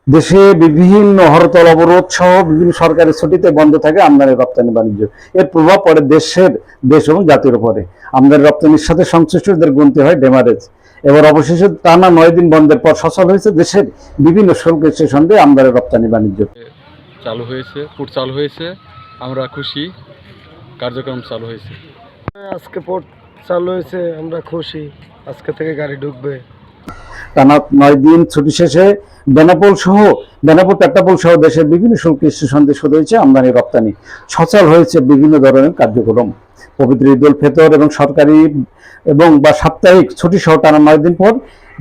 দেশে বিভিন্ন হরতাল অবরোধ সহ বিভিন্ন সরকারি ছুটিতে বন্ধ থাকে আমদানি রপ্তানি বাণিজ্য। এর প্রভাব পড়ে দেশ এবং জাতির উপরে। আমদানি রপ্তানির সাথে সংশ্লিষ্টদের গুনতে হয় ডেমারেজ। এবার অবশেষে টানা 9 দিন বন্ধের পর সচল হয়েছে দেশের বিভিন্ন শুল্ক স্টেশন দিয়ে আমদানি রপ্তানি বাণিজ্য। চালু হয়েছে, আমরা খুশি। কার্যক্রম চালু হয়েছে, আজকে পোর্ট চালু হয়েছে, আমরা খুশি। আজকে থেকে গাড়ি ঢুকবে। টানা 9 দিন ছুটি শেষে বেনাপোল পেট্রাপোল সহ দেশের বিভিন্ন শুল্ক স্টেশন দিয়ে শুরু হয়েছে আমদানি রপ্তানি। সচল হয়েছে বিভিন্ন ধরনের কার্যক্রম। পবিত্র ঈদ উল ফিতর এবং সরকারি বা সাপ্তাহিক ছুটি সহ টানা 9 দিন পর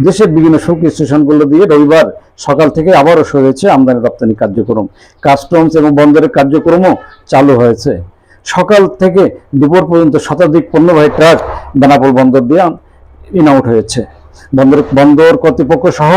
দেশের বিভিন্ন শুল্ক স্টেশনগুলো দিয়ে রবিবার সকাল থেকে আবারও শুরু হয়েছে আমদানি রপ্তানি কার্যক্রম। কাস্টমস এবং বন্দরের কার্যক্রমও চালু হয়েছে। সকাল থেকে দুপুর পর্যন্ত শতাধিক পণ্যবাহী ট্রাক বেনাপোল বন্দর দিয়ে ইন আউট হয়েছে। বন্দর কর্তৃপক্ষ সহ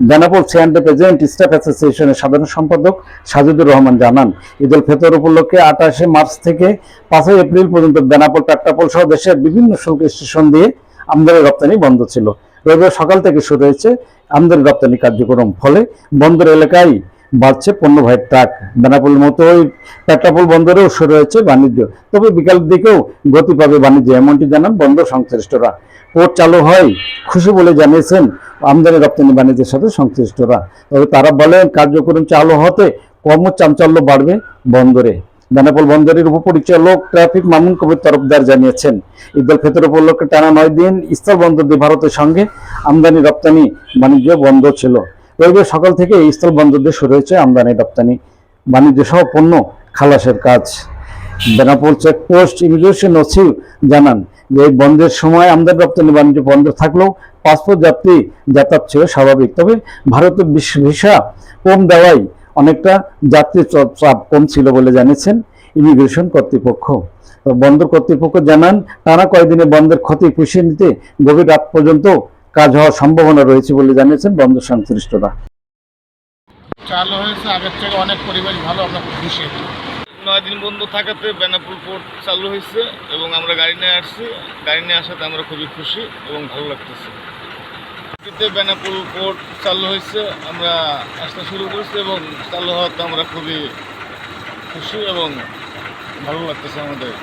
Benapole C and present staff অ্যাসোসিয়েশনের সাধারণ সম্পাদক সাজিদুর রহমান জানান, ঈদ উল ফিতর উপলক্ষে 28 মার্চ থেকে 5 এপ্রিল পর্যন্ত বেনাপোল পেট্রাপোল সহ দেশের বিভিন্ন শুল্ক স্টেশন দিয়ে আমদানি রপ্তানি বন্ধ ছিল। রবিবার সকাল থেকে শুরু হয়েছে আমদানি রপ্তানি কার্যক্রম। ফলে বন্দর এলাকায় বাড়ছে পণ্যবাহী ট্রাক। বেনাপোলের মতোই পেট্রাপোল বন্দরেও শুরু হয়েছে বাণিজ্য। তবে বিকালের দিকেও গতি পাবে বাণিজ্য, এমনটি জানান বন্দর সংশ্লিষ্টরা। পোর্ট চালু হয় খুশি বলে জানিয়েছেন আমদানি রপ্তানি বাণিজ্যের সাথে সংশ্লিষ্টরা। তবে তারা বলেন, কার্যক্রম চালু হতে কর্মচাঞ্চল্য বাড়বে বন্দরে। বেনাপোল বন্দরের উপপরিচালক ট্রাফিক মামুন কবির তরফদার জানিয়েছেন, ঈদ উল ফিতর উপলক্ষে টানা 9 দিন স্থল বন্দর দিয়ে ভারতের সঙ্গে আমদানি রপ্তানি বাণিজ্য বন্ধ ছিল। রবিবার সকাল থেকে এই স্থল বন্দর দিয়ে শুরু হয়েছে আমদানি রপ্তানি বাণিজ্য সহ পণ্য খালাসের কাজ। বেনাপোল চেকপোস্ট ইমিগ্রেশন ওসি জানান যে এই বন্ধের সময় আমদানি রপ্তানি বাণিজ্য বন্ধ থাকলেও পাসপোর্ট যাত্রী যাতায়াত ছিল স্বাভাবিক। তবে ভারতের ভিসা কম দেওয়ায় অনেকটা যাত্রী চাপ কম ছিল বলে জানিয়েছেন ইমিগ্রেশন কর্তৃপক্ষ। বন্দর কর্তৃপক্ষ জানান, টানা কয়েকদিনে বন্ধের ক্ষতি পুষিয়ে নিতে গভীর রাত পর্যন্ত কাজ হওয়ার সম্ভাবনা রয়েছে বলে জানিয়েছেন বন্দর সংশ্লিষ্টরা। চালু হয়েছে, আগের থেকে অনেক পরিবেশ ভালো, আমরা খুব খুশি। 9 দিন বন্ধ থাকাতে বেনাপোল পোর্ট চালু হয়েছে এবং আমরা গাড়ি নিয়ে আসছি। গাড়ি নিয়ে আসাতে আমরা খুবই খুশি এবং ভালো লাগতেছে। বেনাপোল পোর্ট চালু হয়েছে, আমরা আসতে শুরু করেছি এবং চালু হওয়াতে আমরা খুবই খুশি এবং ভালো লাগতেছে আমাদের।